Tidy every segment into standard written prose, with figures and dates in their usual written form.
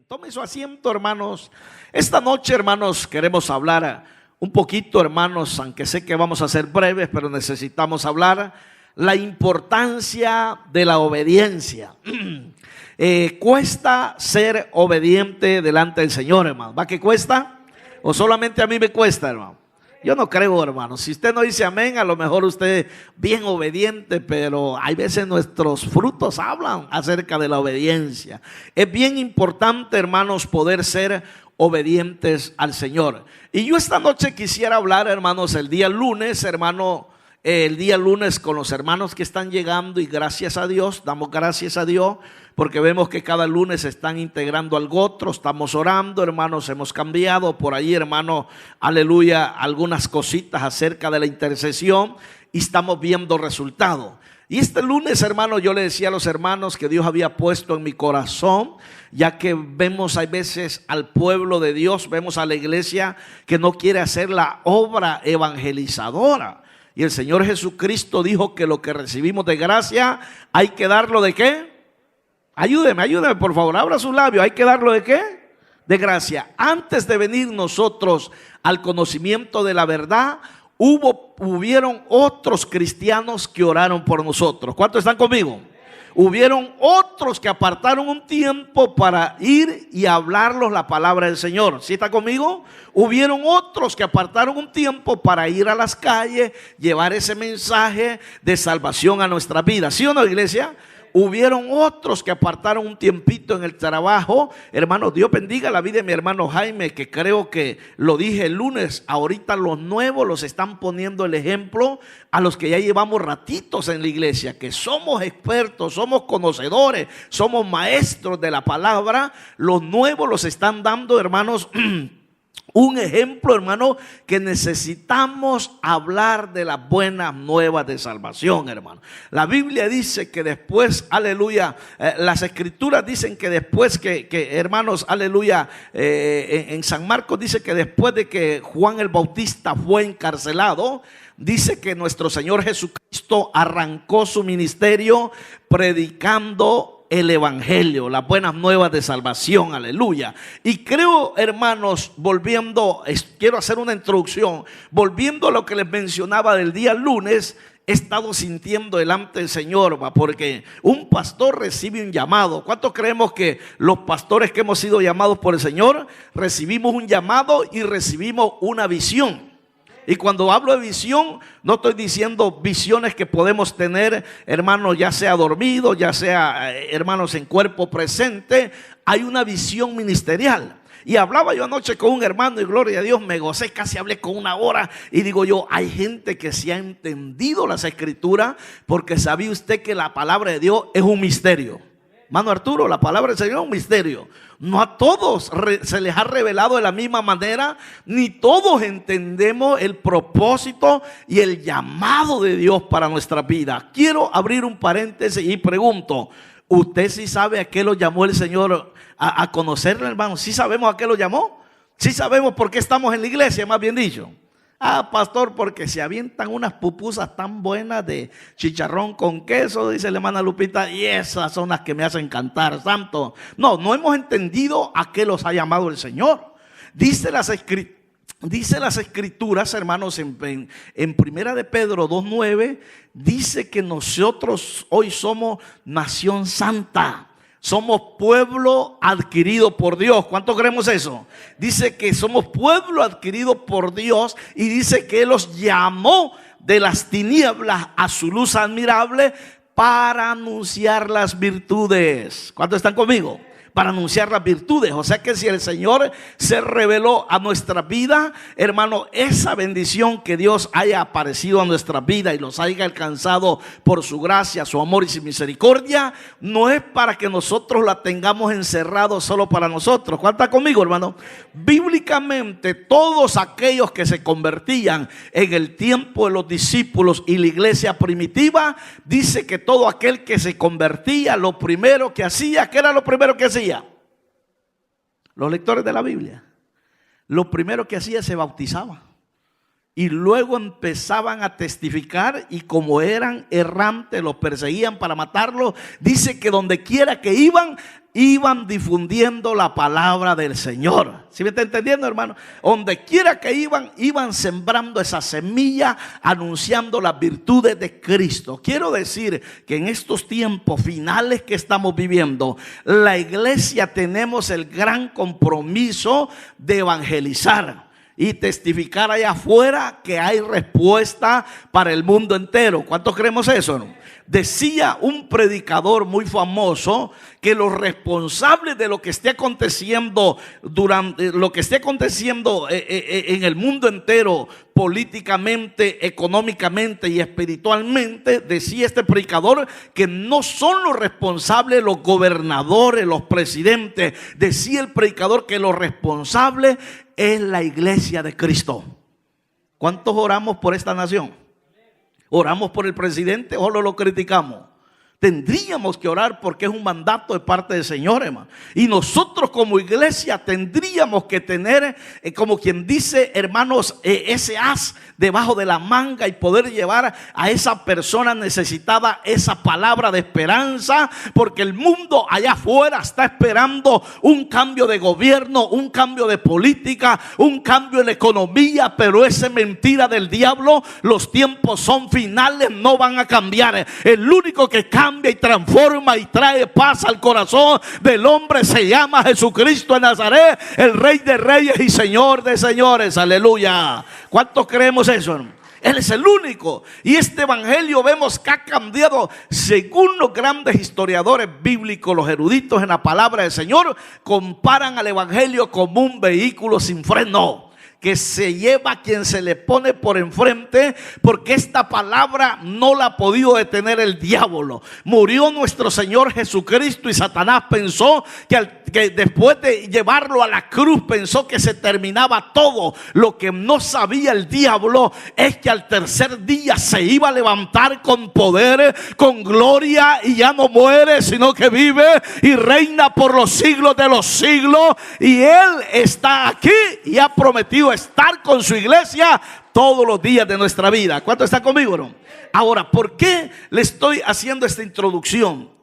Tome su asiento, hermanos. Esta noche, hermanos, queremos hablar un poquito, hermanos, aunque sé que vamos a ser breves, pero necesitamos hablar la importancia de la obediencia. Cuesta ser obediente delante del Señor, hermano. ¿Va que cuesta? ¿O solamente a mí me cuesta, hermano? Yo no creo, hermano. Si usted no dice amén, a lo mejor usted es bien obediente, pero hay veces nuestros frutos hablan acerca de la obediencia. Es bien importante, hermanos, poder ser obedientes al Señor. Y yo esta noche quisiera hablar, hermanos, el día lunes, hermano, el día lunes con los hermanos que están llegando, y gracias a Dios, damos gracias a Dios porque vemos que cada lunes se están integrando al otro. Estamos orando, hermanos, hemos cambiado por ahí, hermano, aleluya, algunas cositas acerca de la intercesión y estamos viendo resultados. Y este lunes, hermano, yo le decía a los hermanos que Dios había puesto en mi corazón, ya que vemos hay veces al pueblo de Dios, vemos a la iglesia que no quiere hacer la obra evangelizadora. Y el Señor Jesucristo dijo que lo que recibimos de gracia hay que darlo ¿de qué? Ayúdeme por favor, abra sus labios. ¿Hay que darlo de qué? De gracia. Antes de venir nosotros al conocimiento de la verdad, hubieron otros cristianos que oraron por nosotros. ¿Cuántos están conmigo? Hubieron otros que apartaron un tiempo para ir y hablarlos la palabra del Señor. ¿Sí está conmigo? Hubieron otros que apartaron un tiempo para ir a las calles, llevar ese mensaje de salvación a nuestra vida. ¿Sí o no, iglesia? Hubieron otros que apartaron un tiempito en el trabajo. Hermano, Dios bendiga la vida de mi hermano Jaime, que creo que lo dije el lunes. Ahorita los nuevos los están poniendo el ejemplo a los que ya llevamos ratitos en la iglesia, que somos expertos, somos conocedores, somos maestros de la palabra. Los nuevos los están dando, hermanos, un ejemplo, hermano, que necesitamos hablar de las buenas nuevas de salvación, hermano. La Biblia dice que después, aleluya, las escrituras dicen que después que hermanos, aleluya, en San Marcos dice que después de que Juan el Bautista fue encarcelado, dice que nuestro Señor Jesucristo arrancó su ministerio predicando el evangelio, las buenas nuevas de salvación, aleluya. Y creo, hermanos, quiero hacer una introducción, volviendo a lo que les mencionaba del día lunes. He estado sintiendo delante del Señor, porque un pastor recibe un llamado. ¿Cuántos creemos que los pastores que hemos sido llamados por el Señor recibimos un llamado y recibimos una visión? Y cuando hablo de visión, no estoy diciendo visiones que podemos tener, hermanos, ya sea dormido, ya sea, hermanos, en cuerpo presente. Hay una visión ministerial. Y hablaba yo anoche con un hermano y gloria a Dios, me gocé, casi hablé con una hora. Y digo yo, hay gente que se ha entendido las escrituras, porque sabía usted que la palabra de Dios es un misterio. Mano Arturo, la palabra del Señor es un misterio. No a todos se les ha revelado de la misma manera, ni todos entendemos el propósito y el llamado de Dios para nuestra vida. Quiero abrir un paréntesis y pregunto, ¿usted sí sabe a qué lo llamó el Señor a conocerle, hermano? ¿Sí sabemos a qué lo llamó? ¿Sí sabemos por qué estamos en la iglesia, más bien dicho? Ah, pastor, porque se avientan unas pupusas tan buenas de chicharrón con queso, dice la hermana Lupita, y esas son las que me hacen cantar, santo. No hemos entendido a qué los ha llamado el Señor. Dice las escrituras, hermanos, en Primera de Pedro 2:9, dice que nosotros hoy somos nación santa. Somos pueblo adquirido por Dios. ¿Cuánto creemos eso? Dice que somos pueblo adquirido por Dios y dice que Él los llamó de las tinieblas a su luz admirable para anunciar las virtudes. ¿Cuántos están conmigo? Para anunciar las virtudes. O sea que si el Señor se reveló a nuestra vida, hermano, esa bendición que Dios haya aparecido a nuestra vida y los haya alcanzado por su gracia, su amor y su misericordia, no es para que nosotros la tengamos encerrado solo para nosotros. ¿Cuánto está conmigo, hermano? Bíblicamente, todos aquellos que se convertían en el tiempo de los discípulos y la iglesia primitiva, dice que todo aquel que se convertía, lo primero que hacía, ¿qué era lo primero que hacía? Los lectores de la Biblia, lo primero que hacía, se bautizaba. y luego empezaban a testificar, y como eran errantes los perseguían para matarlos. Dice que donde quiera que iban difundiendo la palabra del Señor. ¿Sí me está entendiendo, hermano? Donde quiera que iban sembrando esa semilla, anunciando las virtudes de Cristo. Quiero decir que en estos tiempos finales que estamos viviendo, la iglesia tenemos el gran compromiso de evangelizar y testificar allá afuera que hay respuesta para el mundo entero. ¿Cuántos creemos eso, no? Decía un predicador muy famoso que los responsables de lo que esté aconteciendo en el mundo entero, políticamente, económicamente y espiritualmente, decía este predicador, que no son los responsables los gobernadores, los presidentes. Decía el predicador que los responsables es la iglesia de Cristo. ¿Cuántos oramos por esta nación? ¿Oramos por el presidente o lo criticamos? Tendríamos que orar porque es un mandato de parte del Señor, hermano. Y nosotros como iglesia tendríamos que tener, como quien dice, hermanos, ese as debajo de la manga y poder llevar a esa persona necesitada esa palabra de esperanza, porque el mundo allá afuera está esperando un cambio de gobierno, un cambio de política, un cambio en la economía, pero esa mentira del diablo. Los tiempos son finales, no van a cambiar. El único que cambia y transforma y trae paz al corazón del hombre se llama Jesucristo de Nazaret, el Rey de Reyes y Señor de Señores. Aleluya. ¿Cuántos creemos eso, hermano? Él es el único. Y este evangelio vemos que ha cambiado. Según los grandes historiadores bíblicos, los eruditos en la palabra del Señor, comparan al evangelio como un vehículo sin freno, que se lleva a quien se le pone por enfrente, porque esta palabra no la ha podido detener el diablo. Murió nuestro Señor Jesucristo y Satanás pensó que después de llevarlo a la cruz, pensó que se terminaba todo. Lo que no sabía el diablo es que al tercer día se iba a levantar con poder, con gloria, y ya no muere, sino que vive y reina por los siglos de los siglos. Y Él está aquí y ha prometido estar con su iglesia todos los días de nuestra vida. ¿Cuánto está conmigo, no? Ahora, ¿por qué le estoy haciendo esta introducción?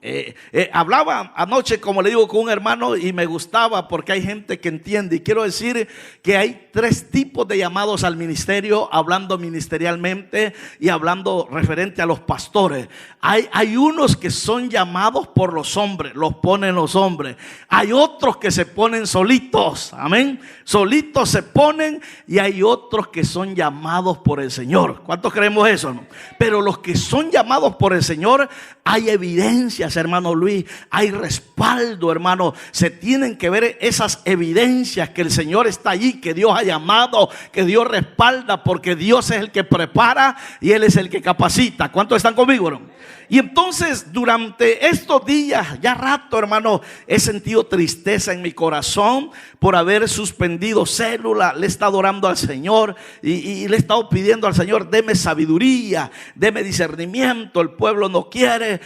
Hablaba anoche, como le digo, con un hermano y me gustaba porque hay gente que entiende. Y quiero decir que hay tres tipos de llamados al ministerio, hablando ministerialmente y hablando referente a los pastores. Hay unos que son llamados por los hombres, los ponen los hombres. Hay otros que se ponen solitos, amén. Solitos se ponen, y hay otros que son llamados por el Señor. ¿Cuántos creemos eso, no? Pero los que son llamados por el Señor, hay evidencias, hermano Luis, hay respaldo, hermano. Se tienen que ver esas evidencias que el Señor está allí, que Dios ha llamado, que Dios respalda, porque Dios es el que prepara y Él es el que capacita. ¿Cuántos están conmigo, hermano? Y entonces durante estos días, ya rato, hermano, he sentido tristeza en mi corazón por haber suspendido célula. Le he estado orando al Señor y le he estado pidiendo al Señor: deme sabiduría, deme discernimiento. El pueblo no quiere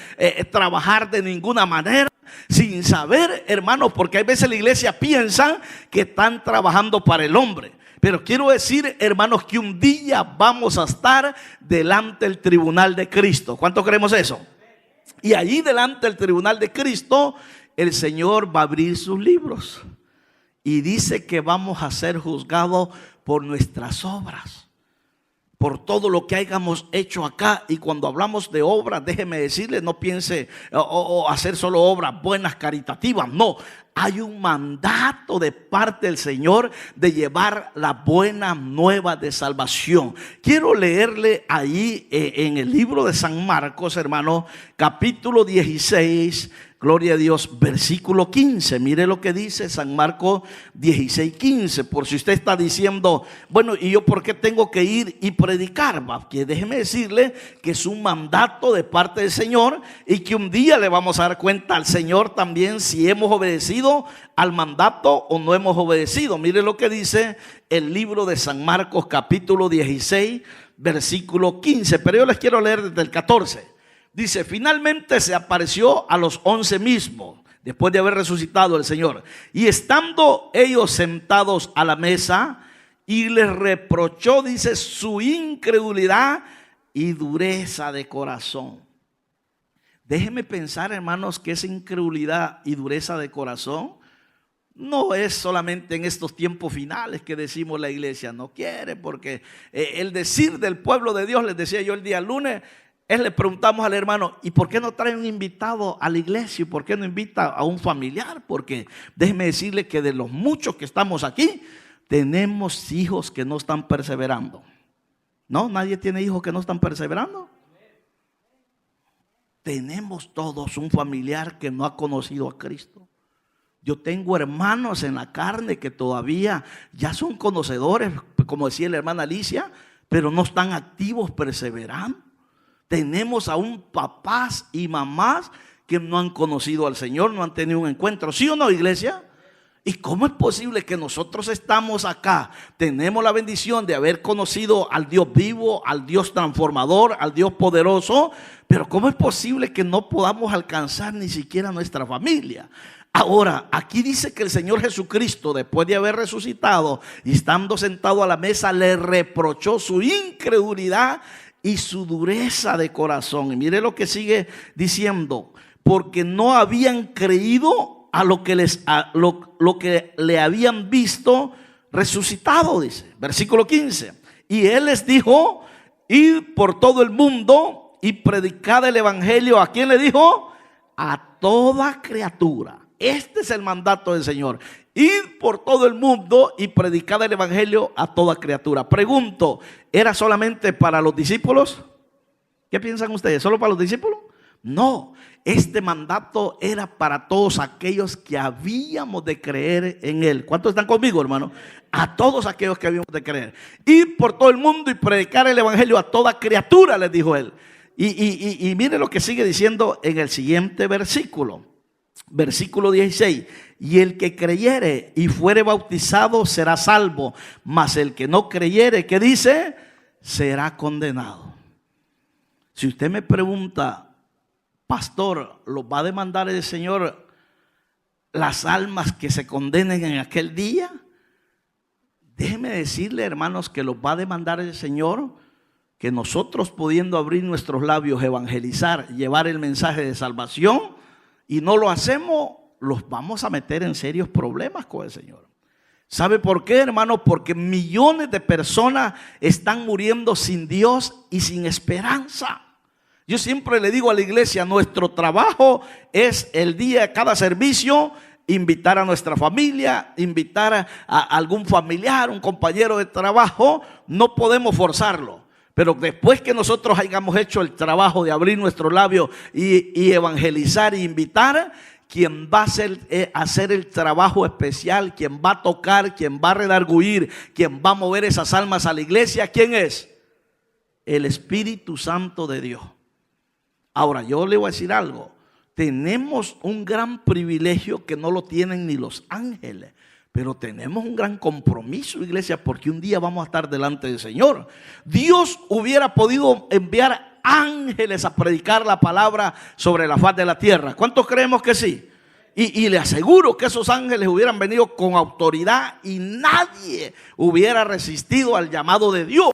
trabajar de ninguna manera, sin saber, hermanos, porque hay veces la iglesia piensa que están trabajando para el hombre. Pero quiero decir, hermanos, que un día vamos a estar delante del tribunal de Cristo. ¿Cuántos creemos eso? Y allí delante del tribunal de Cristo, el Señor va a abrir sus libros y dice que vamos a ser juzgados por nuestras obras, por todo lo que hayamos hecho acá. Y cuando hablamos de obras, déjeme decirle, no piense hacer solo obras buenas, caritativas. No, hay un mandato de parte del Señor de llevar la buena nueva de salvación. Quiero leerle ahí en el libro de San Marcos, hermano, capítulo 16, gloria a Dios, versículo 15. Mire lo que dice San Marcos 16, 15. Por si usted está diciendo: bueno, ¿y yo por qué tengo que ir y predicar? Que déjeme decirle que es un mandato de parte del Señor, y que un día le vamos a dar cuenta al Señor también si hemos obedecido al mandato o no hemos obedecido. Mire lo que dice el libro de San Marcos capítulo 16, versículo 15. Pero yo les quiero leer desde el 14. Dice: finalmente se apareció a los 11 mismos, después de haber resucitado el Señor, y estando ellos sentados a la mesa, y les reprochó, dice, su incredulidad y dureza de corazón. Déjenme pensar, hermanos, que esa incredulidad y dureza de corazón no es solamente en estos tiempos finales que decimos la iglesia no quiere, porque el decir del pueblo de Dios, les decía yo el día lunes, le preguntamos al hermano, ¿y por qué no trae un invitado a la iglesia? ¿Y por qué no invita a un familiar? Porque déjeme decirle que de los muchos que estamos aquí, tenemos hijos que no están perseverando. ¿No? ¿Nadie tiene hijos que no están perseverando? Tenemos todos un familiar que no ha conocido a Cristo. Yo tengo hermanos en la carne que todavía ya son conocedores, como decía la hermana Alicia, pero no están activos perseverando. Tenemos aún papás y mamás que no han conocido al Señor, no han tenido un encuentro. ¿Sí o no, iglesia? ¿Y cómo es posible que nosotros estamos acá? Tenemos la bendición de haber conocido al Dios vivo, al Dios transformador, al Dios poderoso, pero ¿cómo es posible que no podamos alcanzar ni siquiera nuestra familia? Ahora, aquí dice que el Señor Jesucristo, después de haber resucitado y estando sentado a la mesa, le reprochó su incredulidad y su dureza de corazón. Y mire lo que sigue diciendo: porque no habían creído a lo que le habían visto resucitado, dice, versículo 15. Y él les dijo: id por todo el mundo y predicad el evangelio. ¿A quién le dijo? A toda criatura. Este es el mandato del Señor: id por todo el mundo y predicad el evangelio a toda criatura. Pregunto, ¿era solamente para los discípulos? ¿Qué piensan ustedes? ¿Solo para los discípulos? No, este mandato era para todos aquellos que habíamos de creer en Él. ¿Cuántos están conmigo, hermano? A todos aquellos que habíamos de creer. Ir por todo el mundo y predicar el evangelio a toda criatura, les dijo Él. Y mire lo que sigue diciendo en el siguiente versículo. Versículo 16. Y el que creyere y fuere bautizado será salvo, mas el que no creyere, ¿qué dice? Será condenado. Si usted me pregunta, pastor, ¿los va a demandar el Señor las almas que se condenen en aquel día? Déjeme decirle, hermanos, que los va a demandar el Señor, que nosotros, pudiendo abrir nuestros labios, evangelizar, llevar el mensaje de salvación, y no lo hacemos, los vamos a meter en serios problemas con el Señor. ¿Sabe por qué, hermano? Porque millones de personas están muriendo sin Dios y sin esperanza. Yo siempre le digo a la iglesia, nuestro trabajo es el día de cada servicio, invitar a nuestra familia, invitar a algún familiar, un compañero de trabajo. No podemos forzarlo, pero después que nosotros hayamos hecho el trabajo de abrir nuestros labios y evangelizar e invitar, quien va a hacer el trabajo especial, quien va a tocar, quien va a redarguir, quien va a mover esas almas a la iglesia, ¿quién es? El Espíritu Santo de Dios. Ahora, yo le voy a decir algo. Tenemos un gran privilegio que no lo tienen ni los ángeles, pero tenemos un gran compromiso, iglesia, porque un día vamos a estar delante del Señor. Dios hubiera podido enviar ángeles a predicar la palabra sobre la faz de la tierra. ¿Cuántos creemos que sí? Y le aseguro que esos ángeles hubieran venido con autoridad y nadie hubiera resistido al llamado de Dios.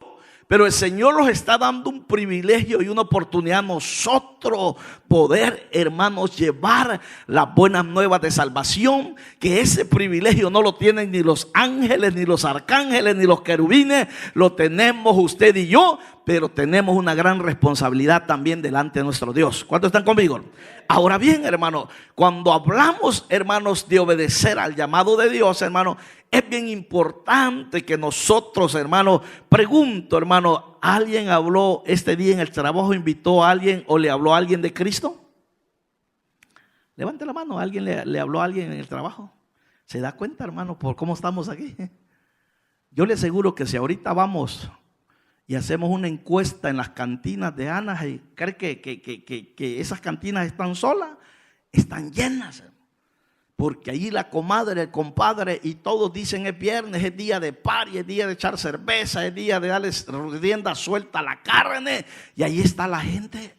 Pero el Señor nos está dando un privilegio y una oportunidad a nosotros poder, hermanos, llevar las buenas nuevas de salvación, que ese privilegio no lo tienen ni los ángeles, ni los arcángeles, ni los querubines. Lo tenemos usted y yo, pero tenemos una gran responsabilidad también delante de nuestro Dios. ¿Cuántos están conmigo? Ahora bien, hermanos, cuando hablamos, hermanos, de obedecer al llamado de Dios, hermanos, es bien importante que nosotros, hermanos, pregunto, hermano, ¿alguien habló este día en el trabajo, invitó a alguien o le habló a alguien de Cristo? Levante la mano, ¿alguien le habló a alguien en el trabajo? ¿Se da cuenta, hermano, por cómo estamos aquí? Yo le aseguro que si ahorita vamos y hacemos una encuesta en las cantinas de Anaheim, ¿cree que esas cantinas están solas? Están llenas, porque allí la comadre, el compadre y todos dicen: es viernes, es día de party, es día de echar cerveza, es día de darles rienda suelta a la carne. Y ahí está la gente.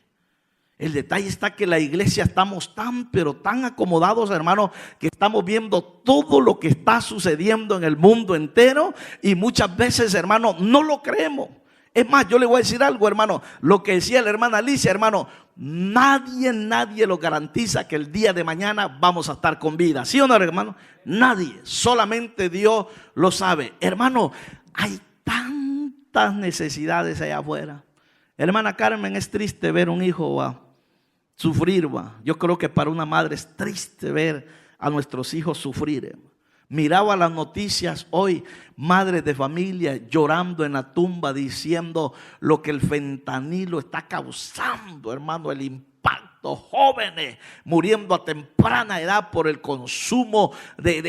El detalle está que la iglesia estamos tan, pero tan acomodados, hermano, que estamos viendo todo lo que está sucediendo en el mundo entero y muchas veces, hermano, no lo creemos. Es más, yo le voy a decir algo, hermano, lo que decía la hermana Alicia, hermano, nadie lo garantiza que el día de mañana vamos a estar con vida. ¿Sí o no, hermano? Nadie, solamente Dios lo sabe. Hermano, hay tantas necesidades allá afuera. Hermana Carmen, es triste ver un hijo sufrir. Yo creo que para una madre es triste ver a nuestros hijos sufrir. Miraba las noticias hoy, madres de familia llorando en la tumba diciendo lo que el fentanilo está causando, hermano, el impacto. Jóvenes muriendo a temprana edad por el consumo de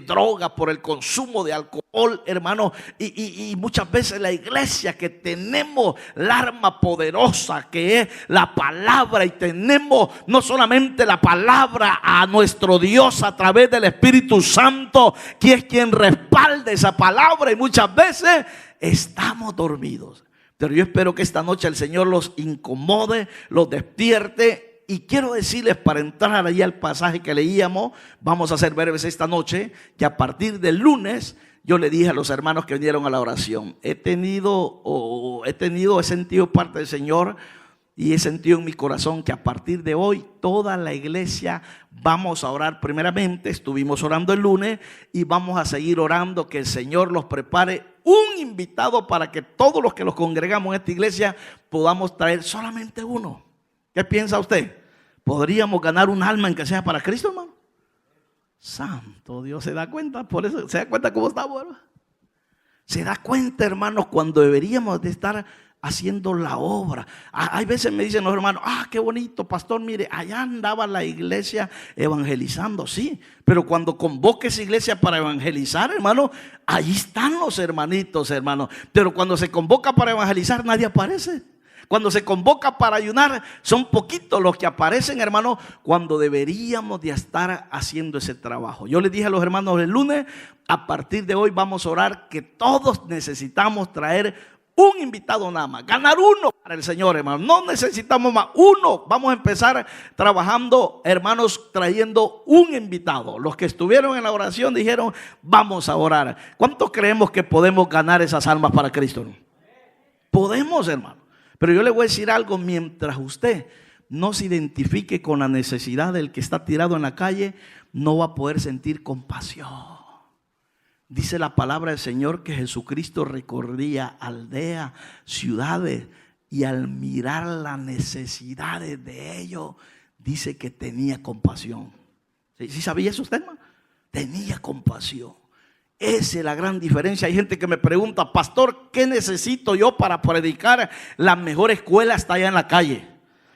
droga, por el consumo de alcohol, hermano. Y muchas veces la iglesia, que tenemos la arma poderosa que es la palabra, y tenemos no solamente la palabra a nuestro Dios a través del Espíritu Santo, que es quien respalda esa palabra, y muchas veces estamos dormidos. Pero yo espero que esta noche el Señor los incomode, los despierte. Y quiero decirles, para entrar ahí al pasaje que leíamos, vamos a ser breves esta noche, que a partir del lunes yo le dije a los hermanos que vinieron a la oración, he sentido parte del Señor y he sentido en mi corazón que a partir de hoy toda la iglesia vamos a orar. Primeramente estuvimos orando el lunes y vamos a seguir orando, que el Señor los prepare un invitado para que todos los que nos congregamos en esta iglesia podamos traer solamente uno. ¿Qué piensa usted? ¿Podríamos ganar un alma en que sea para Cristo, hermano? Santo Dios, ¿se da cuenta? Por eso, ¿se da cuenta cómo estamos, hermano? ¿Se da cuenta, hermanos, cuando deberíamos de estar haciendo la obra? Hay veces me dicen los hermanos, qué bonito, pastor, mire, allá andaba la iglesia evangelizando. Sí, pero cuando convoque esa iglesia para evangelizar, hermano, ahí están los hermanitos, hermano. Pero cuando se convoca para evangelizar, nadie aparece. Cuando se convoca para ayunar, son poquitos los que aparecen, hermano, cuando deberíamos de estar haciendo ese trabajo. Yo les dije a los hermanos el lunes, a partir de hoy vamos a orar que todos necesitamos traer un invitado nada más, ganar uno para el Señor, hermano. No necesitamos más, uno. Vamos a empezar trabajando, hermanos, trayendo un invitado. Los que estuvieron en la oración dijeron, vamos a orar. ¿Cuántos creemos que podemos ganar esas almas para Cristo? Podemos, hermano. Pero yo le voy a decir algo, mientras usted no se identifique con la necesidad del que está tirado en la calle, no va a poder sentir compasión. Dice la palabra del Señor que Jesucristo recorría aldeas, ciudades, y al mirar las necesidades de ellos, dice que tenía compasión. ¿Sí sabía eso usted, hermano? Tenía compasión. Esa es la gran diferencia. Hay gente que me pregunta, pastor, ¿qué necesito yo para predicar? La mejor escuela está allá en la calle.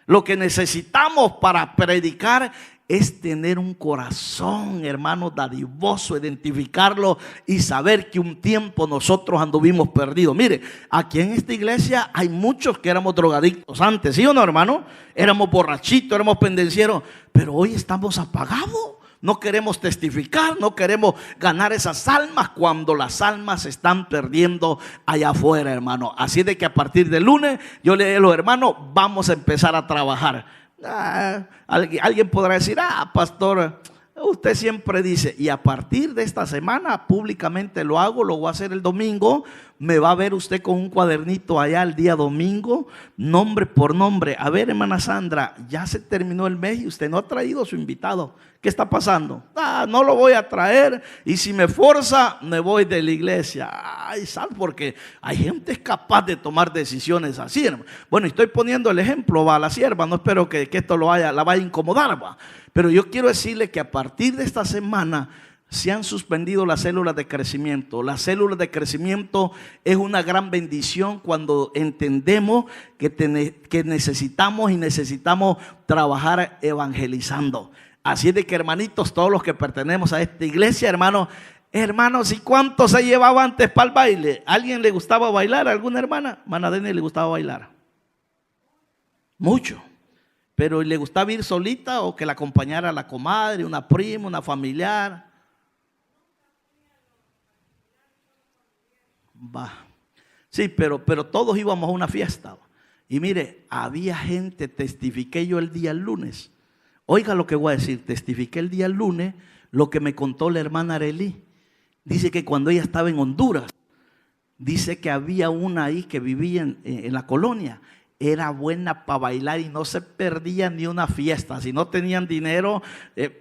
Lo que necesitamos para predicar es tener un corazón, hermano, dadivoso, identificarlo y saber que un tiempo nosotros anduvimos perdidos. Mire, aquí en esta iglesia hay muchos que éramos drogadictos antes, ¿sí o no, hermano? Éramos borrachitos, éramos pendencieros, pero hoy estamos apagados. No queremos testificar, no queremos ganar esas almas cuando las almas se están perdiendo allá afuera, hermano. Así de que a partir del lunes, yo le digo a los hermanos, vamos a empezar a trabajar. Alguien podrá decir, pastor, usted siempre dice, y a partir de esta semana públicamente lo hago, lo voy a hacer el domingo. Me va a ver usted con un cuadernito allá el día domingo, nombre por nombre. A ver, hermana Sandra, ya se terminó el mes y usted no ha traído a su invitado. ¿Qué está pasando? No lo voy a traer, y si me forza, me voy de la iglesia. ¿Sabe? Porque hay gente capaz de tomar decisiones así, hermano. Bueno, estoy poniendo el ejemplo, a la sierva. No espero que esto la vaya a incomodar, pero yo quiero decirle que a partir de esta semana se han suspendido las células de crecimiento. Las células de crecimiento es una gran bendición cuando entendemos que necesitamos trabajar evangelizando. Así es de que, hermanitos, todos los que pertenecemos a esta iglesia, hermanos, ¿y cuánto se llevaba antes para el baile? ¿A alguien le gustaba bailar? ¿A alguna hermana? Hermana Deni le gustaba bailar. Mucho. Pero ¿le gustaba ir solita o que la acompañara la comadre, una prima, una familiar? Sí, pero todos íbamos a una fiesta. Y mire, había gente, testifiqué yo el día lunes. Oiga lo que voy a decir, testifiqué el día lunes lo que me contó la hermana Arely. Dice que cuando ella estaba en Honduras, dice que había una ahí que vivía en la colonia. Era buena para bailar y no se perdía ni una fiesta. Si no tenían dinero,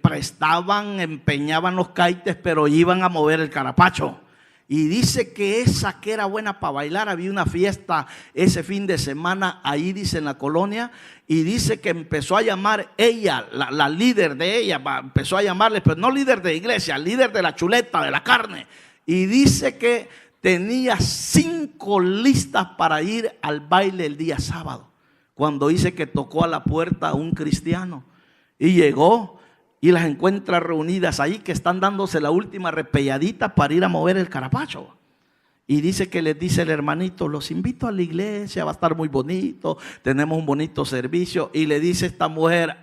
prestaban, empeñaban los caites, pero iban a mover el carapacho. Y dice que esa que era buena para bailar, había una fiesta ese fin de semana ahí, dice, en la colonia. Y dice que empezó a llamar ella, la líder de ella, empezó a llamarle, pero no líder de iglesia, líder de la chuleta, de la carne. Y dice que tenía 5 listas para ir al baile el día sábado. Cuando dice que tocó a la puerta un cristiano y llegó y las encuentra reunidas ahí, que están dándose la última repelladita para ir a mover el carapacho. Y dice que les dice el hermanito: los invito a la iglesia, va a estar muy bonito, tenemos un bonito servicio. Y le dice esta mujer: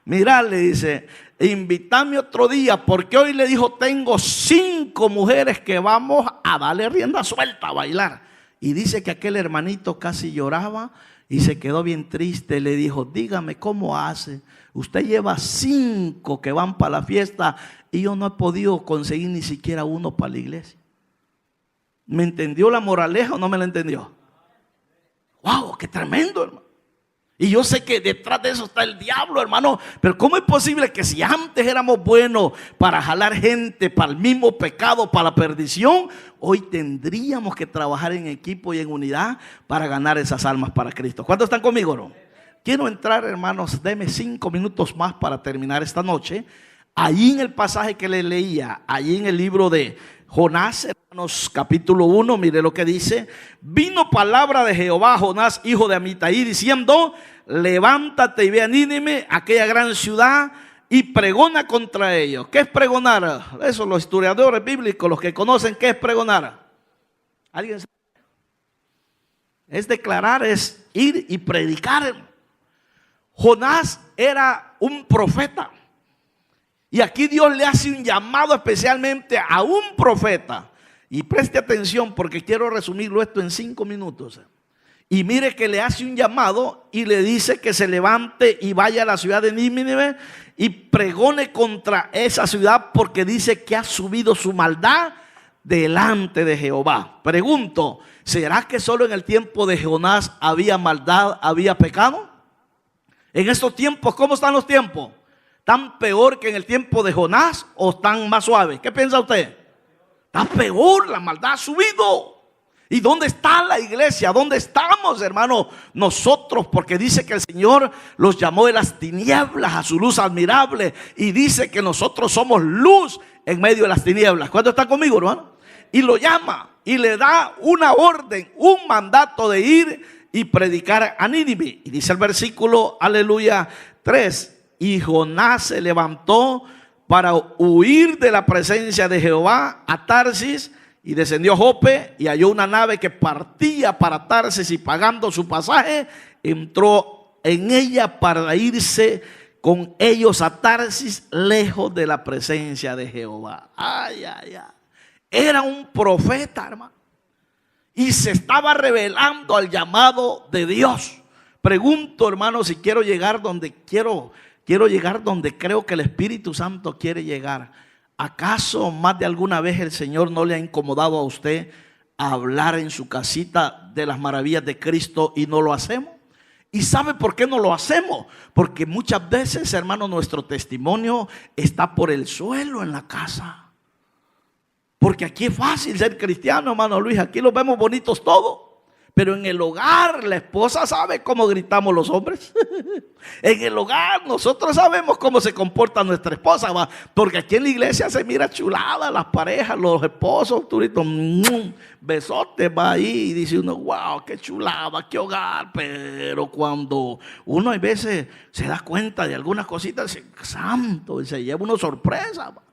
mira, le dice, invítame otro día, porque hoy, le dijo, tengo 5 mujeres que vamos a darle rienda suelta a bailar. Y dice que aquel hermanito casi lloraba y se quedó bien triste. Le dijo: dígame cómo hace. Usted lleva 5 que van para la fiesta y yo no he podido conseguir ni siquiera uno para la iglesia. ¿Me entendió la moraleja o no me la entendió? ¡Wow! ¡Qué tremendo, hermano! Y yo sé que detrás de eso está el diablo, hermano. Pero ¿cómo es posible que si antes éramos buenos para jalar gente para el mismo pecado, para la perdición, hoy tendríamos que trabajar en equipo y en unidad para ganar esas almas para Cristo? ¿Cuántos están conmigo, no? Quiero entrar, hermanos, deme 5 minutos más para terminar esta noche. Allí en el pasaje que le leía, allí en el libro de Jonás, hermanos, capítulo 1, mire lo que dice: vino palabra de Jehová a Jonás, hijo de Amitai, diciendo: levántate y ve a Nínive, aquella gran ciudad, y pregona contra ellos. ¿Qué es pregonar? Eso los historiadores bíblicos, los que conocen, ¿qué es pregonar? ¿Alguien sabe? Es declarar, es ir y predicar. Jonás era un profeta. Y aquí Dios le hace un llamado especialmente a un profeta. Y preste atención, porque quiero resumirlo esto en 5 minutos. Y mire que le hace un llamado y le dice que se levante y vaya a la ciudad de Nínive y pregone contra esa ciudad, porque dice que ha subido su maldad delante de Jehová. Pregunto, ¿será que solo en el tiempo de Jonás había maldad, había pecado? En estos tiempos, ¿cómo están los tiempos? ¿Tan peor que en el tiempo de Jonás o están más suaves? ¿Qué piensa usted? Está peor, la maldad ha subido. ¿Y dónde está la iglesia? ¿Dónde estamos, hermano? Nosotros, porque dice que el Señor los llamó de las tinieblas a su luz admirable. Y dice que nosotros somos luz en medio de las tinieblas. ¿Cuánto está conmigo, hermano? Y lo llama y le da una orden, un mandato de ir y predicar a Nínive. Y dice el versículo, aleluya, 3. Y Jonás se levantó para huir de la presencia de Jehová a Tarsis, y descendió a Jope y halló una nave que partía para Tarsis, y pagando su pasaje entró en ella para irse con ellos a Tarsis, lejos de la presencia de Jehová. Ay, ay, ay. Era un profeta, hermano, y se estaba revelando al llamado de Dios. Pregunto, hermano, si quiero llegar donde quiero llegar, donde creo que el Espíritu Santo quiere llegar. ¿Acaso más de alguna vez el Señor no le ha incomodado a usted a hablar en su casita de las maravillas de Cristo y no lo hacemos? ¿Y sabe por qué no lo hacemos? Porque muchas veces, hermano, nuestro testimonio está por el suelo en la casa. Porque aquí es fácil ser cristiano, hermano Luis, aquí los vemos bonitos todos. Pero en el hogar la esposa sabe cómo gritamos los hombres. En el hogar nosotros sabemos cómo se comporta nuestra esposa, ¿va? Porque aquí en la iglesia se mira chulada las parejas, los esposos, turitos, besotes, va ahí y dice uno: wow, qué chulada, qué hogar. Pero cuando uno a veces se da cuenta de algunas cositas, dice: santo, y se lleva una sorpresa, ¿va?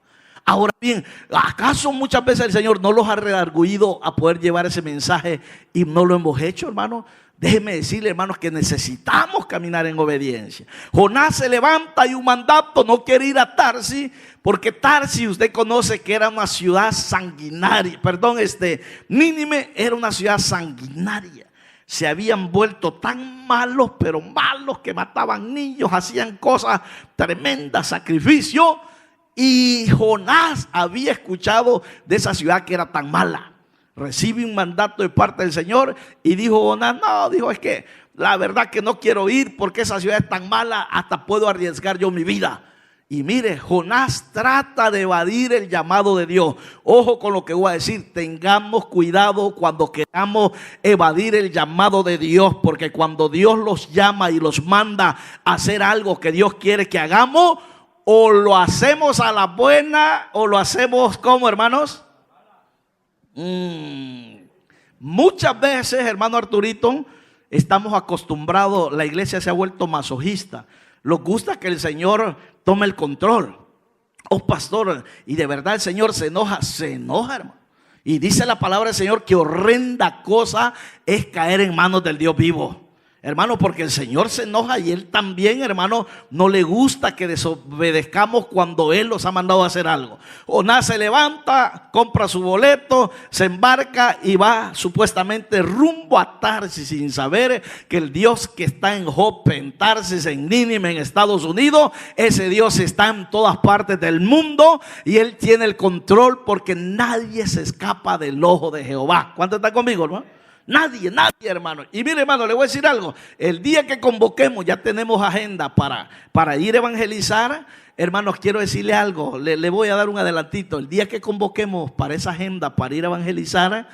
Ahora bien, ¿acaso muchas veces el Señor no los ha redarguido a poder llevar ese mensaje y no lo hemos hecho, hermano? Déjeme decirle, hermanos, que necesitamos caminar en obediencia. Jonás se levanta y un mandato, no quiere ir a Tarsis, porque Tarsis, usted conoce que era una ciudad sanguinaria. Nínive era una ciudad sanguinaria. se habían vuelto tan malos, pero malos, que mataban niños, hacían cosas tremendas, sacrificios. Y Jonás había escuchado de esa ciudad que era tan mala. Recibe un mandato de parte del Señor y dijo Jonás, no, dijo, es que la verdad que no quiero ir porque esa ciudad es tan mala, hasta puedo arriesgar yo mi vida. Y mire, Jonás trata de evadir el llamado de Dios. Ojo con lo que voy a decir, tengamos cuidado cuando queramos evadir el llamado de Dios, porque cuando Dios los llama y los manda a hacer algo que Dios quiere que hagamos, o lo hacemos a la buena o lo hacemos como, hermanos. Muchas veces, hermano Arturito, estamos acostumbrados, la iglesia se ha vuelto masoquista. Nos gusta que el Señor tome el control. Oh, pastor, y de verdad el Señor se enoja, hermano. Y dice la palabra del Señor que horrenda cosa es caer en manos del Dios vivo. Hermano, porque el Señor se enoja y Él también, hermano, no le gusta que desobedezcamos cuando Él nos ha mandado a hacer algo. Jonás se levanta, compra su boleto, se embarca y va supuestamente rumbo a Tarsis, sin saber que el Dios que está en Jope, en Tarsis, en Nínive, en Estados Unidos, ese Dios está en todas partes del mundo y Él tiene el control, porque nadie se escapa del ojo de Jehová. ¿Cuánto está conmigo, hermano? Nadie, hermano. Y mire, hermano, le voy a decir algo. El día que convoquemos, ya tenemos agenda para ir a evangelizar. Hermanos, quiero decirle algo. Le voy a dar un adelantito. El día que convoquemos para esa agenda, para ir a evangelizar,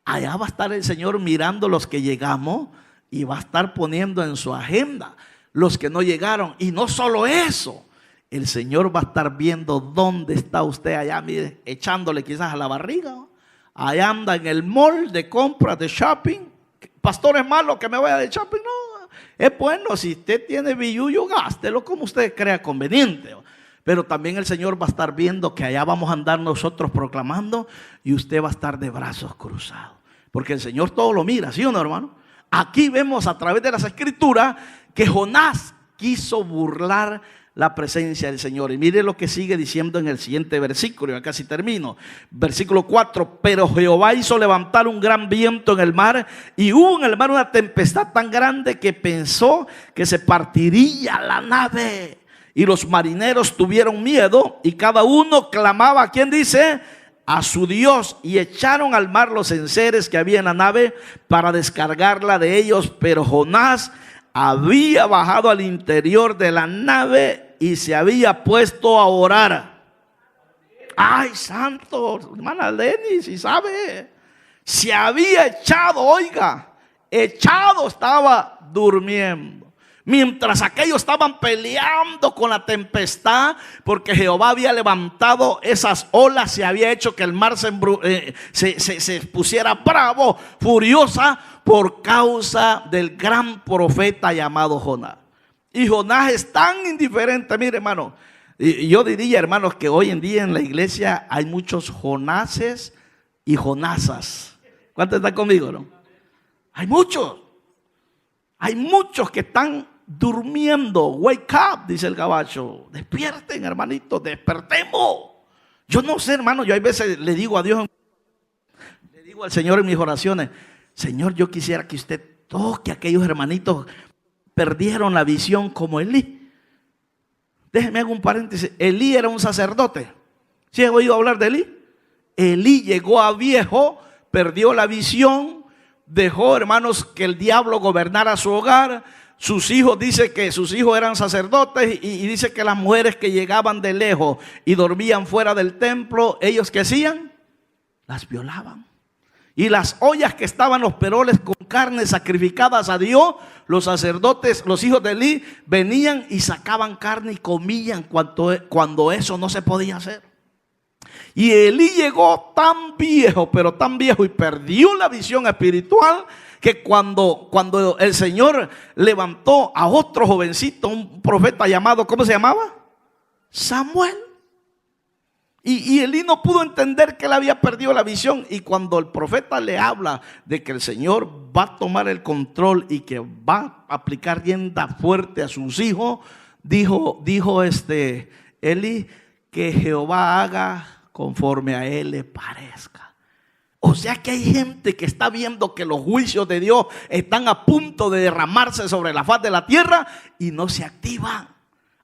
allá va a estar el Señor mirando los que llegamos y va a estar poniendo en su agenda los que no llegaron. Y no solo eso, el Señor va a estar viendo dónde está usted allá, mire, echándole quizás a la barriga. Allá anda en el mall de compras, de shopping. Pastor, ¿es malo que me vaya de shopping? No, es bueno, si usted tiene billuyo, gástelo como usted crea conveniente. Pero también el Señor va a estar viendo que allá vamos a andar nosotros proclamando y usted va a estar de brazos cruzados. Porque el Señor todo lo mira, ¿sí o no, hermano? Aquí vemos a través de las Escrituras que Jonás quiso burlar la presencia del Señor. Y mire lo que sigue diciendo en el siguiente versículo, ya casi termino. Versículo 4: pero Jehová hizo levantar un gran viento en el mar, y hubo en el mar una tempestad tan grande que pensó que se partiría la nave. Y los marineros tuvieron miedo, y cada uno clamaba, ¿quién dice? A su Dios, y echaron al mar los enseres que había en la nave para descargarla de ellos. Pero Jonás había bajado al interior de la nave y se había puesto a orar. Ay, santo, hermana Lenny, si sabe, se había echado, oiga, echado, estaba durmiendo. Mientras aquellos estaban peleando con la tempestad, porque Jehová había levantado esas olas, se había hecho que el mar se pusiera bravo, furiosa, por causa del gran profeta llamado Jonás. Y Jonás es tan indiferente, mire, hermano. Y yo diría, hermanos, que hoy en día en la iglesia hay muchos Jonases y Jonasas. ¿Cuántos están conmigo, no? Hay muchos que están durmiendo. Wake up, dice el gabacho. Despierten, hermanitos, despertemos. Yo no sé, hermano, yo a veces le digo a Dios, le digo al Señor en mis oraciones: Señor, yo quisiera que usted toque a aquellos hermanitos perdieron la visión como Elí. Déjeme hacer un paréntesis. Elí era un sacerdote. ¿Sí has oído hablar de Elí? Elí llegó a viejo, perdió la visión, dejó, hermanos, que el diablo gobernara su hogar. Sus hijos, dice que sus hijos eran sacerdotes, y dice que las mujeres que llegaban de lejos y dormían fuera del templo, ellos ¿qué hacían? Las violaban. Y las ollas que estaban los peroles con carne sacrificadas a Dios, los sacerdotes, los hijos de Elí, venían y sacaban carne y comían cuando eso no se podía hacer. Y Elí llegó tan viejo, pero tan viejo, y perdió la visión espiritual, que cuando el Señor levantó a otro jovencito, un profeta llamado, ¿cómo se llamaba? Samuel. Y Elí no pudo entender que él había perdido la visión. Y cuando el profeta le habla de que el Señor va a tomar el control y que va a aplicar rienda fuerte a sus hijos, dijo Elí: que Jehová haga conforme a él le parezca. O sea que hay gente que está viendo que los juicios de Dios están a punto de derramarse sobre la faz de la tierra y no se activan.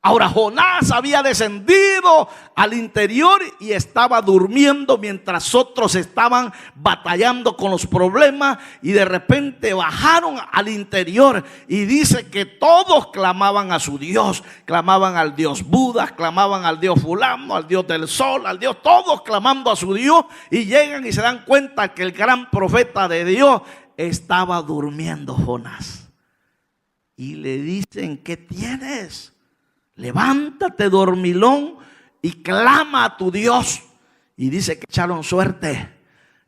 Ahora Jonás había descendido al interior y estaba durmiendo mientras otros estaban batallando con los problemas, y de repente bajaron al interior y dice que todos clamaban a su Dios, clamaban al Dios Buda, clamaban al Dios fulano, al Dios del sol, al Dios, todos clamando a su Dios, y llegan y se dan cuenta que el gran profeta de Dios estaba durmiendo, Jonás, y le dicen: ¿qué tienes? Levántate, dormilón, y clama a tu Dios. Y dice que echaron suerte.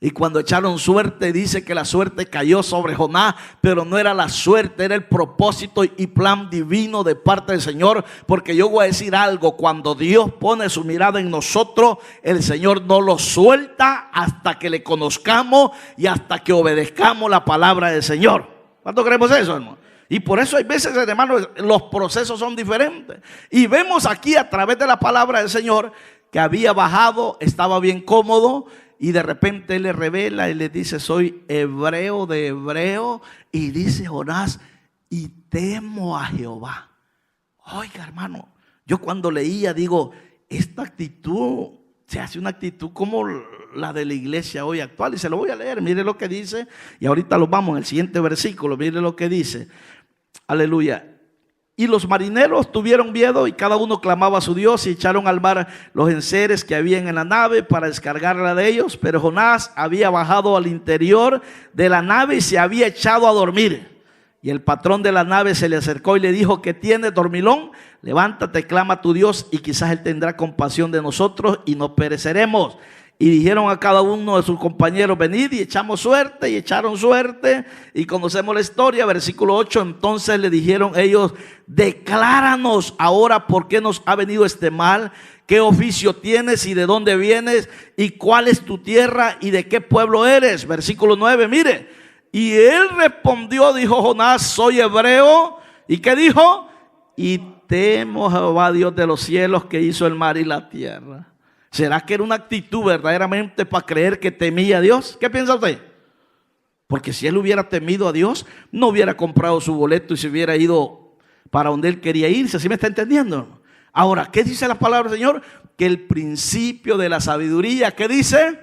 Y cuando echaron suerte, dice que la suerte cayó sobre Jonás, pero no era la suerte, era el propósito y plan divino de parte del Señor. Porque yo voy a decir algo: cuando Dios pone su mirada en nosotros, el Señor no lo suelta hasta que le conozcamos y hasta que obedezcamos la palabra del Señor. ¿Cuánto creemos eso, hermano? Y por eso hay veces, hermanos, los procesos son diferentes. Y vemos aquí a través de la palabra del Señor que había bajado, estaba bien cómodo, y de repente Él le revela y le dice: soy hebreo de hebreo. Y dice Jonás: y temo a Jehová. Oiga, hermano, yo cuando leía digo, esta actitud se hace una actitud como la de la iglesia hoy actual. Y se lo voy a leer, mire lo que dice. Y ahorita lo vamos en el siguiente versículo, mire lo que dice. Aleluya. Y los marineros tuvieron miedo, y cada uno clamaba a su Dios, y echaron al mar los enseres que habían en la nave para descargarla de ellos. Pero Jonás había bajado al interior de la nave y se había echado a dormir. Y el patrón de la nave se le acercó y le dijo: ¿qué tienes, dormilón? Levántate, clama a tu Dios, y quizás Él tendrá compasión de nosotros y no pereceremos. Y dijeron a cada uno de sus compañeros: venid y echamos suerte. Y echaron suerte, y conocemos la historia. Versículo 8: entonces le dijeron ellos: decláranos ahora por qué nos ha venido este mal, qué oficio tienes y de dónde vienes, y cuál es tu tierra y de qué pueblo eres. Versículo 9, mire: y él respondió, dijo Jonás: soy hebreo. ¿Y qué dijo? Y temo a Jehová, Dios de los cielos, que hizo el mar y la tierra. ¿Será que era una actitud verdaderamente para creer que temía a Dios? ¿Qué piensa usted? Porque si él hubiera temido a Dios, no hubiera comprado su boleto y se hubiera ido para donde él quería irse. ¿Sí me está entendiendo? Ahora, ¿qué dice la palabra del Señor? Que el principio de la sabiduría, ¿qué dice?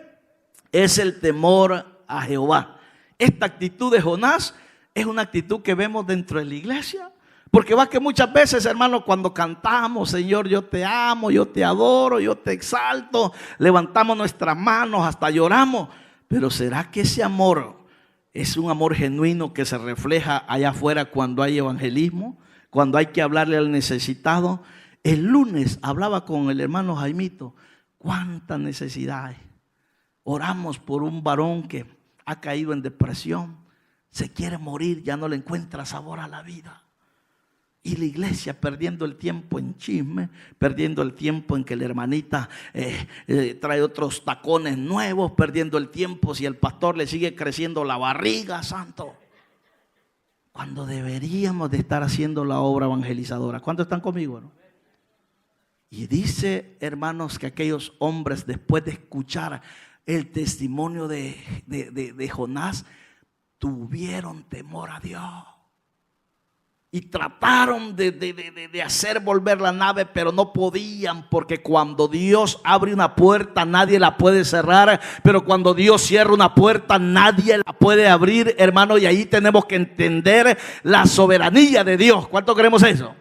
Es el temor a Jehová. Esta actitud de Jonás es una actitud que vemos dentro de la iglesia. Porque va que muchas veces, hermano, cuando cantamos: Señor, yo te amo, yo te adoro, yo te exalto, levantamos nuestras manos, hasta lloramos. Pero ¿será que ese amor es un amor genuino que se refleja allá afuera cuando hay evangelismo? Cuando hay que hablarle al necesitado. El lunes hablaba con el hermano Jaimito: cuántas necesidades. Oramos por un varón que ha caído en depresión, se quiere morir, ya no le encuentra sabor a la vida. Y la iglesia perdiendo el tiempo en chisme, perdiendo el tiempo en que la hermanita trae otros tacones nuevos, perdiendo el tiempo si el pastor le sigue creciendo la barriga, santo. Cuando deberíamos de estar haciendo la obra evangelizadora. ¿Cuántos están conmigo, no? Y dice, hermanos, que aquellos hombres, después de escuchar el testimonio de Jonás, tuvieron temor a Dios. Y trataron de hacer volver la nave, pero no podían, porque cuando Dios abre una puerta nadie la puede cerrar, pero cuando Dios cierra una puerta nadie la puede abrir, hermano. Y ahí tenemos que entender la soberanía de Dios. ¿Cuánto queremos eso?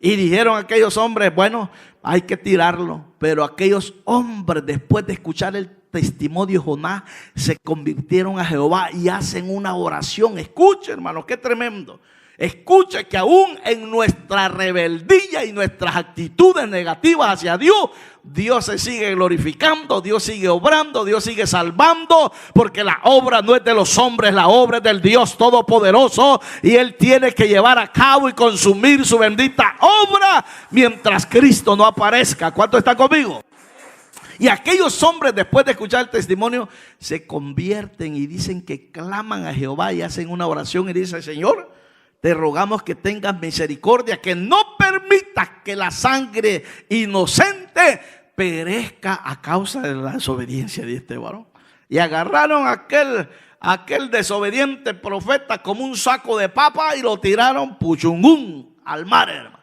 Y dijeron aquellos hombres: bueno, hay que tirarlo. Pero aquellos hombres, después de escuchar el testimonio de Jonás, se convirtieron a Jehová y hacen una oración. Escuche, hermano, qué tremendo. Escuche que aún en nuestra rebeldía y nuestras actitudes negativas hacia Dios, Dios se sigue glorificando, Dios sigue obrando, Dios sigue salvando, porque la obra no es de los hombres, la obra es del Dios Todopoderoso, y Él tiene que llevar a cabo y consumir su bendita obra mientras Cristo no aparezca. ¿Cuánto está conmigo? Y aquellos hombres, después de escuchar el testimonio, se convierten y dicen que claman a Jehová y hacen una oración y dicen: Señor, te rogamos que tengas misericordia, que no permitas que la sangre inocente perezca a causa de la desobediencia de este varón. Y agarraron a aquel desobediente profeta como un saco de papa y lo tiraron puchungún al mar, hermano.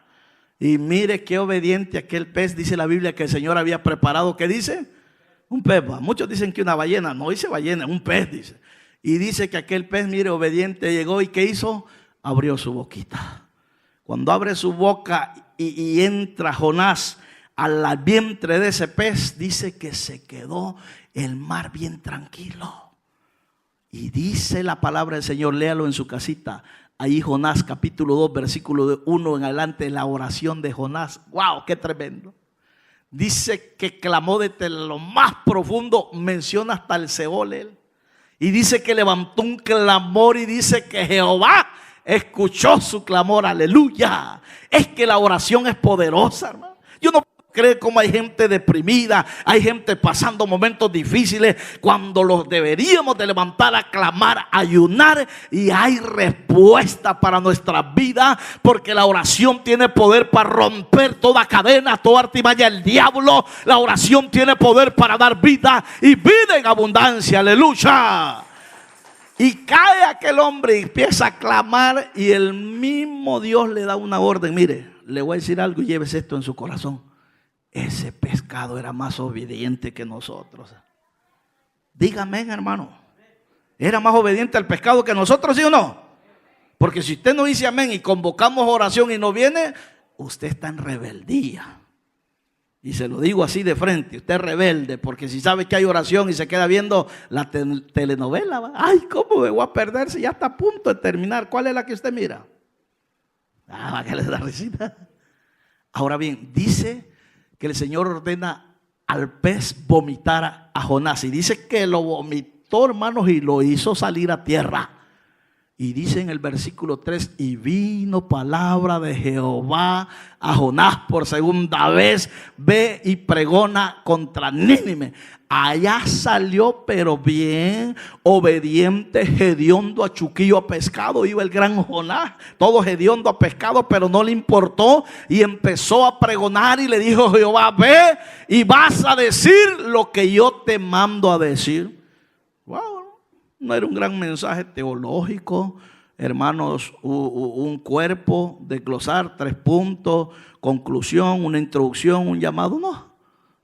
Y mire qué obediente aquel pez. Dice la Biblia que el Señor había preparado. ¿Qué dice? Un pez. Muchos dicen que una ballena. No dice ballena, un pez dice. Y dice que aquel pez, mire, obediente llegó y ¿qué hizo? Abrió su boquita. Cuando abre su boca y entra Jonás al vientre de ese pez, dice que se quedó el mar bien tranquilo. Y dice la palabra del Señor, léalo en su casita. Ahí Jonás capítulo 2 versículo 1 en adelante, la oración de Jonás. ¡Wow! ¡Qué tremendo! Dice que clamó desde lo más profundo, menciona hasta el Seol él. Y dice que levantó un clamor y dice que Jehová escuchó su clamor. ¡Aleluya! Es que la oración es poderosa, hermano. Yo no cree cómo hay gente deprimida, hay gente pasando momentos difíciles cuando los deberíamos de levantar a clamar, a ayunar, y hay respuesta para nuestra vida, porque la oración tiene poder para romper toda cadena, toda artimaña del diablo. La oración tiene poder para dar vida y vida en abundancia. Aleluya. Y cae aquel hombre y empieza a clamar, y el mismo Dios le da una orden. Mire, le voy a decir algo y llévese esto en su corazón. Ese pescado era más obediente que nosotros. Dígame, hermano. ¿Era más obediente al pescado que nosotros, sí o no? Porque si usted no dice amén y convocamos oración y no viene, usted está en rebeldía. Y se lo digo así de frente, usted es rebelde, porque si sabe que hay oración y se queda viendo la telenovela, ¿va? Ay, ¿cómo me voy a perder si ya está a punto de terminar? ¿Cuál es la que usted mira? Ah, que le da risita. Ahora bien, dice que el Señor ordena al pez vomitar a Jonás. Y dice que lo vomitó, hermanos, y lo hizo salir a tierra. Y dice en el versículo 3, y vino palabra de Jehová a Jonás por segunda vez, ve y pregona contra Nínive. Allá salió, pero bien obediente, hediondo a chuquillo, a pescado. Iba el gran Jonás, todo hediondo a pescado, pero no le importó. Y empezó a pregonar y le dijo Jehová, ve y vas a decir lo que yo te mando a decir. Wow, no era un gran mensaje teológico, hermanos, un cuerpo, desglosar 3 puntos, conclusión, una introducción, un llamado, no.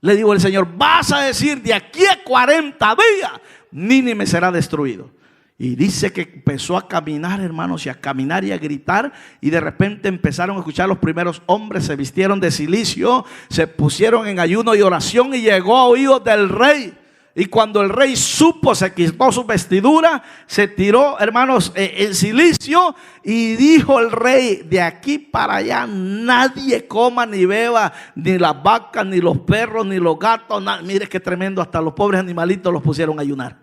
Le dijo el Señor, vas a decir de aquí a 40 días, Nínive será destruido. Y dice que empezó a caminar, hermanos, y a caminar y a gritar. Y de repente empezaron a escuchar los primeros hombres, se vistieron de cilicio, se pusieron en ayuno y oración, y llegó a oídos del rey. Y cuando el rey supo, se quitó su vestidura, se tiró, hermanos, en cilicio, y dijo el rey, de aquí para allá nadie coma ni beba, ni las vacas, ni los perros, ni los gatos, nada. Mire qué tremendo, hasta los pobres animalitos los pusieron a ayunar.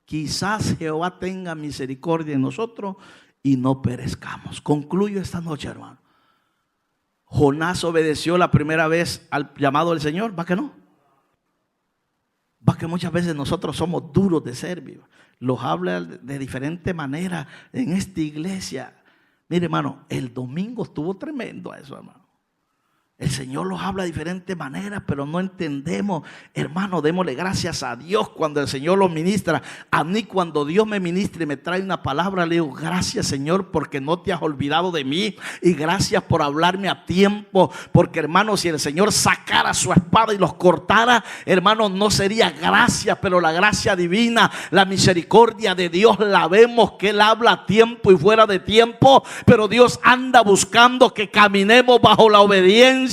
Quizás Jehová tenga misericordia en nosotros y no perezcamos. Concluyo esta noche, hermano. Jonás obedeció la primera vez al llamado del Señor, ¿va que no? Va que muchas veces nosotros somos duros de servir. Los habla de diferente manera en esta iglesia. Mire, hermano, el domingo estuvo tremendo eso, hermano. El Señor los habla de diferentes maneras, pero no entendemos. Hermano, démosle gracias a Dios cuando el Señor los ministra. A mí cuando Dios me ministra y me trae una palabra, le digo, gracias Señor porque no te has olvidado de mí. Y gracias por hablarme a tiempo. Porque hermano, si el Señor sacara su espada y los cortara, hermano, no sería gracia, pero la gracia divina, la misericordia de Dios la vemos, que Él habla a tiempo y fuera de tiempo. Pero Dios anda buscando que caminemos bajo la obediencia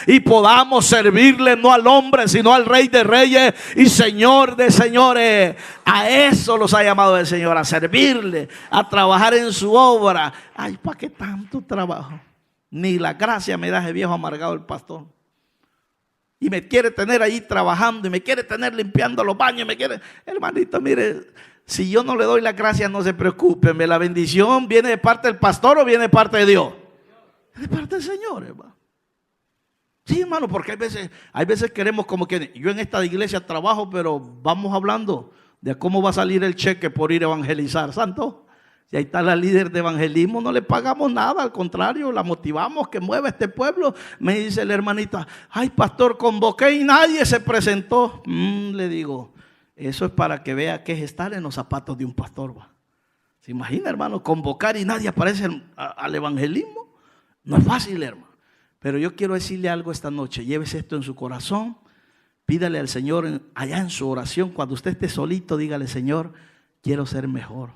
y podamos servirle no al hombre sino al Rey de Reyes y Señor de Señores. A eso los ha llamado el Señor, a servirle, a trabajar en su obra. Ay, ¿para qué tanto trabajo? Ni la gracia me da ese viejo amargado el pastor. Y me quiere tener ahí trabajando, y me quiere tener limpiando los baños, me quiere, hermanito, mire, si yo no le doy la gracia, no se preocupen, la bendición viene de parte del pastor o viene de parte de Dios. Es de parte del Señor, hermano. Sí, hermano, porque hay veces queremos como que yo en esta iglesia trabajo, pero vamos hablando de cómo va a salir el cheque por ir a evangelizar, santo. Si ahí está la líder de evangelismo, no le pagamos nada, al contrario, la motivamos que mueva este pueblo. Me dice la hermanita, ay pastor, convoqué y nadie se presentó. Le digo, Eso es para que vea qué es estar en los zapatos de un pastor, va. ¿Se imagina, hermano, convocar y nadie aparece al evangelismo? No es fácil, hermano. Pero yo quiero decirle algo esta noche. Llévese esto en su corazón. Pídale al Señor allá en su oración. Cuando usted esté solito, dígale: Señor, quiero ser mejor.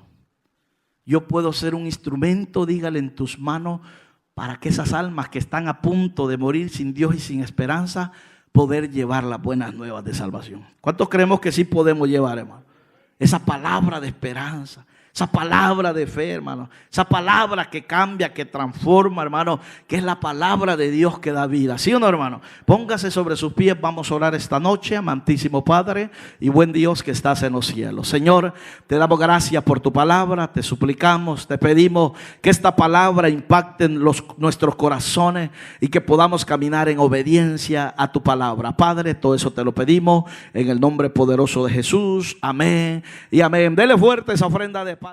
Yo puedo ser un instrumento, dígale, en tus manos, para que esas almas que están a punto de morir sin Dios y sin esperanza, poder llevar las buenas nuevas de salvación. ¿Cuántos creemos que sí podemos llevar, hermano? Esa palabra de esperanza, esa palabra de fe, hermano, esa palabra que cambia, que transforma, hermano, que es la palabra de Dios que da vida. ¿Sí o no, hermano? Póngase sobre sus pies, vamos a orar esta noche, amantísimo Padre y buen Dios que estás en los cielos. Señor, te damos gracias por tu palabra, te suplicamos, te pedimos que esta palabra impacte en nuestros corazones y que podamos caminar en obediencia a tu palabra. Padre, todo eso te lo pedimos en el nombre poderoso de Jesús. Amén y amén. Dele fuerte esa ofrenda de paz.